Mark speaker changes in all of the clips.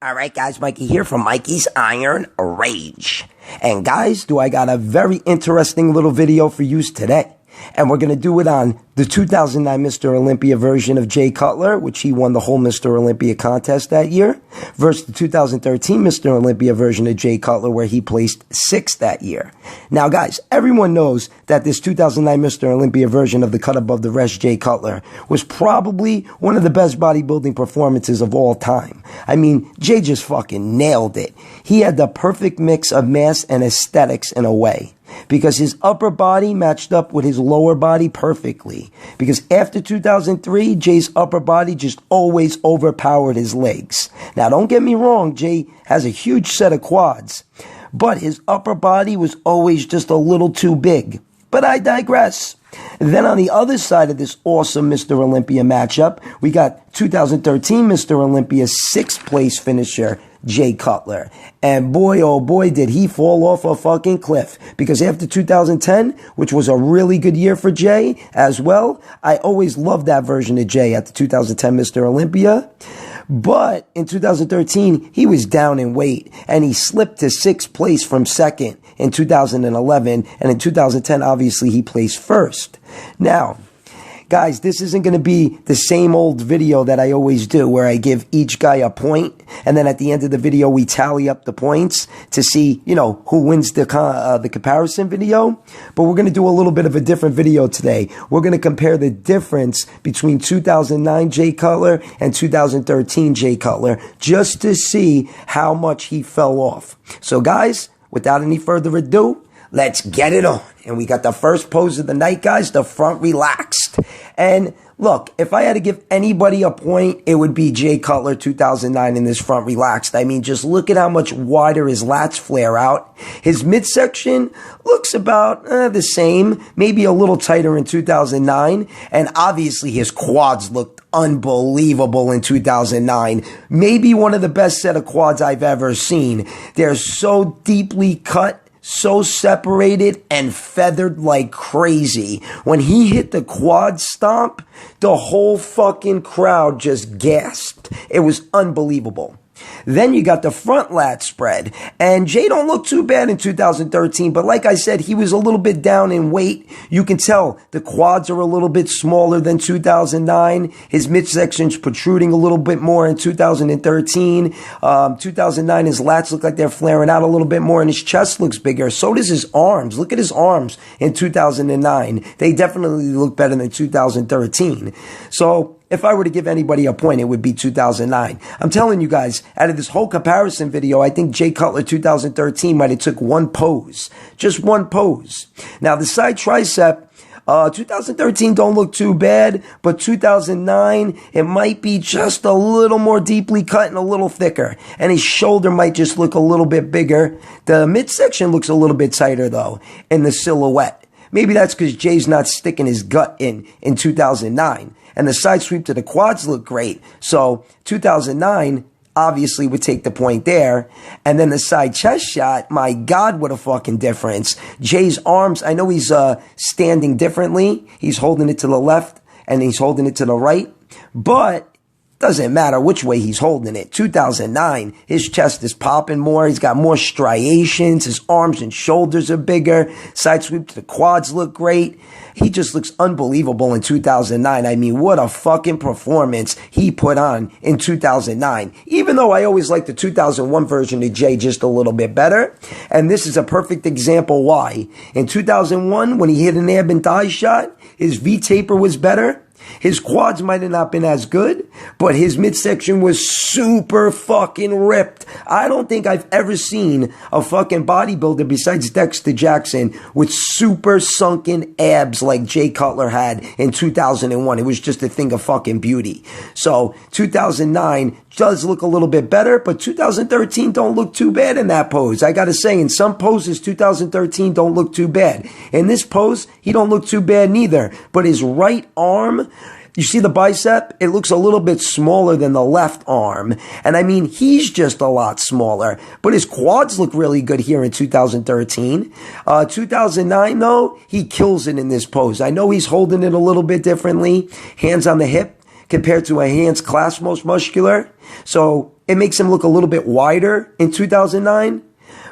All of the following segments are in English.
Speaker 1: Alright guys, Mikey here from Mikey's Iron Rage. And guys, I got a very interesting little video for you today. And we're going to do it on the 2009 Mr. Olympia version of Jay Cutler, which he won the whole Mr. Olympia contest that year, versus the 2013 Mr. Olympia version of Jay Cutler, where he placed 6th that year. Now, guys, everyone knows that this 2009 Mr. Olympia version of the cut above the rest Jay Cutler was probably one of the best bodybuilding performances of all time. I mean, Jay just fucking nailed it. He had the perfect mix of mass and aesthetics in a way, because his upper body matched up with his lower body perfectly. Because after 2003, Jay's upper body just always overpowered his legs. Now, don't get me wrong, Jay has a huge set of quads, but his upper body was always just a little too big. But I digress. Then on the other side of this awesome Mr. Olympia matchup, we got 2013 Mr. Olympia 6th place finisher, Jay Cutler. And boy, oh boy, did he fall off a fucking cliff. Because after 2010, which was a really good year for Jay as well, I always loved that version of Jay at the 2010 Mr. Olympia. But in 2013, he was down in weight, and he slipped to 6th place from 2nd in 2011, and in 2010, obviously, he placed 1st. Now, guys, this isn't going to be the same old video that I always do, where I give each guy a point, and then at the end of the video, we tally up the points to see, who wins the comparison video. But we're going to do a little bit of a different video today. We're going to compare the difference between 2009 Jay Cutler and 2013 Jay Cutler, just to see how much he fell off. So, guys, without any further ado, let's get it on. And we got the first pose of the night, guys, the front relaxed. And look, if I had to give anybody a point, it would be Jay Cutler 2009 in this front relaxed. I mean, just look at how much wider his lats flare out. His midsection looks about the same, maybe a little tighter in 2009. And obviously his quads looked unbelievable in 2009. Maybe one of the best set of quads I've ever seen. They're so deeply cut, so separated and feathered like crazy. When he hit the quad stomp, the whole fucking crowd just gasped. It was unbelievable. Then you got the front lat spread. And Jay don't look too bad in 2013, but like I said, he was a little bit down in weight. You can tell the quads are a little bit smaller than 2009. His midsection's protruding a little bit more in 2013. 2009, his lats look like they're flaring out a little bit more, and his chest looks bigger. So does his arms. Look at his arms in 2009. They definitely look better than 2013. So if I were to give anybody a point, it would be 2009. I'm telling you guys, out of this whole comparison video, I think Jay Cutler 2013 might have took one pose. Just one pose. Now, the side tricep, 2013 don't look too bad, but 2009, it might be just a little more deeply cut and a little thicker. And his shoulder might just look a little bit bigger. The midsection looks a little bit tighter, though, in the silhouette. Maybe that's because Jay's not sticking his gut in 2009. And the side sweep to the quads look great. So 2009 obviously would take the point there. And then the side chest shot, my God, what a fucking difference. Jay's arms, I know he's standing differently. He's holding it to the left and he's holding it to the right. But doesn't matter which way he's holding it. 2009, his chest is popping more. He's got more striations. His arms and shoulders are bigger. Side sweep to the quads look great. He just looks unbelievable in 2009. I mean, what a fucking performance he put on in 2009. Even though I always like the 2001 version of Jay just a little bit better. And this is a perfect example why. In 2001, when he hit an ab and thigh shot, his V-taper was better. His quads might have not been as good, but his midsection was super fucking ripped. I don't think I've ever seen a fucking bodybuilder besides Dexter Jackson with super sunken abs like Jay Cutler had in 2001. It was just a thing of fucking beauty. So 2009 does look a little bit better, but 2013 don't look too bad in that pose. I gotta say, in some poses, 2013 don't look too bad. In this pose, he don't look too bad neither. But his right arm, you see the bicep? It looks a little bit smaller than the left arm. And I mean, he's just a lot smaller. But his quads look really good here in 2013. 2009, though, he kills it in this pose. I know he's holding it a little bit differently. Hands on the hip compared to a hands clasp most muscular. So it makes him look a little bit wider in 2009.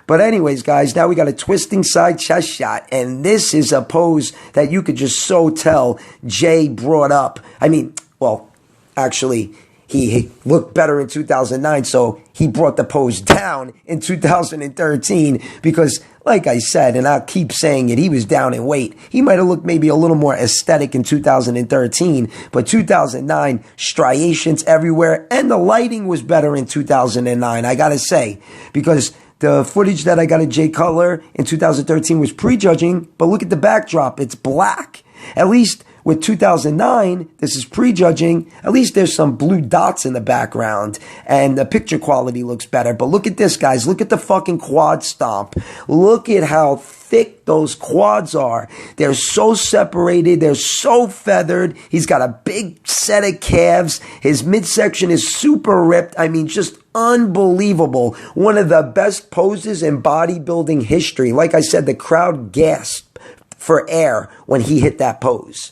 Speaker 1: But anyways, guys, now we got a twisting side chest shot. And this is a pose that you could just so tell Jay brought up. I mean, well, actually, he looked better in 2009, so he brought the pose down in 2013 because, like I said, and I'll keep saying it, he was down in weight. He might have looked maybe a little more aesthetic in 2013, but 2009, striations everywhere, and the lighting was better in 2009, I gotta say, because the footage that I got of Jay Cutler in 2013 was prejudging, but look at the backdrop, it's black. At least with 2009, this is prejudging. At least there's some blue dots in the background and the picture quality looks better. But look at this, guys. Look at the fucking quad stomp. Look at how thick those quads are. They're so separated. They're so feathered. He's got a big set of calves. His midsection is super ripped. I mean, just unbelievable. One of the best poses in bodybuilding history. Like I said, the crowd gasped for air when he hit that pose.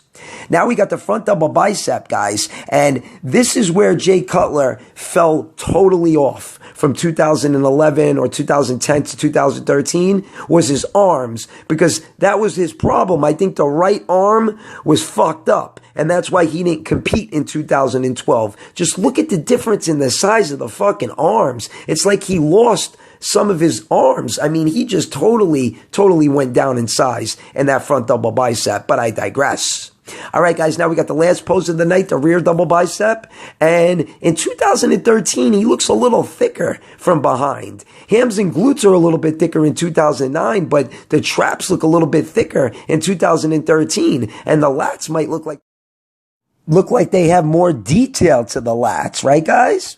Speaker 1: Now we got the front double bicep, guys, and this is where Jay Cutler fell totally off from 2011 or 2010 to 2013 was his arms, because that was his problem. I think the right arm was fucked up, and that's why he didn't compete in 2012. Just look at the difference in the size of the fucking arms. It's like he lost some of his arms. I mean, he just totally went down in size in that front double bicep, but I digress. All right, guys, now we got the last pose of the night, the rear double bicep. And in 2013, he looks a little thicker from behind. Hams and glutes are a little bit thicker in 2009, but the traps look a little bit thicker in 2013. And the lats might look like they have more detail to the lats, right, guys?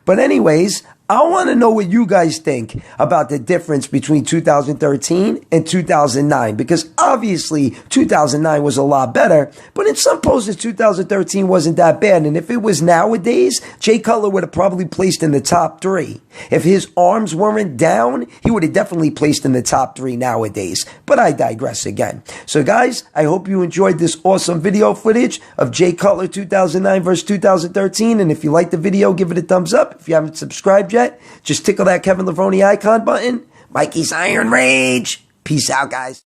Speaker 1: But anyways, I want to know what you guys think about the difference between 2013 and 2009, because obviously 2009 was a lot better, but in some poses 2013 wasn't that bad. And if it was nowadays, Jay Cutler would have probably placed in the top 3. If his arms weren't down, he would have definitely placed in the top 3 nowadays. But I digress again. So guys, I hope you enjoyed this awesome video footage of Jay Cutler 2009 versus 2013. And if you liked the video, give it a thumbs up. If you haven't subscribed yet, just tickle that Kevin Levrone icon button. Mikey's Iron Rage. Peace out, guys.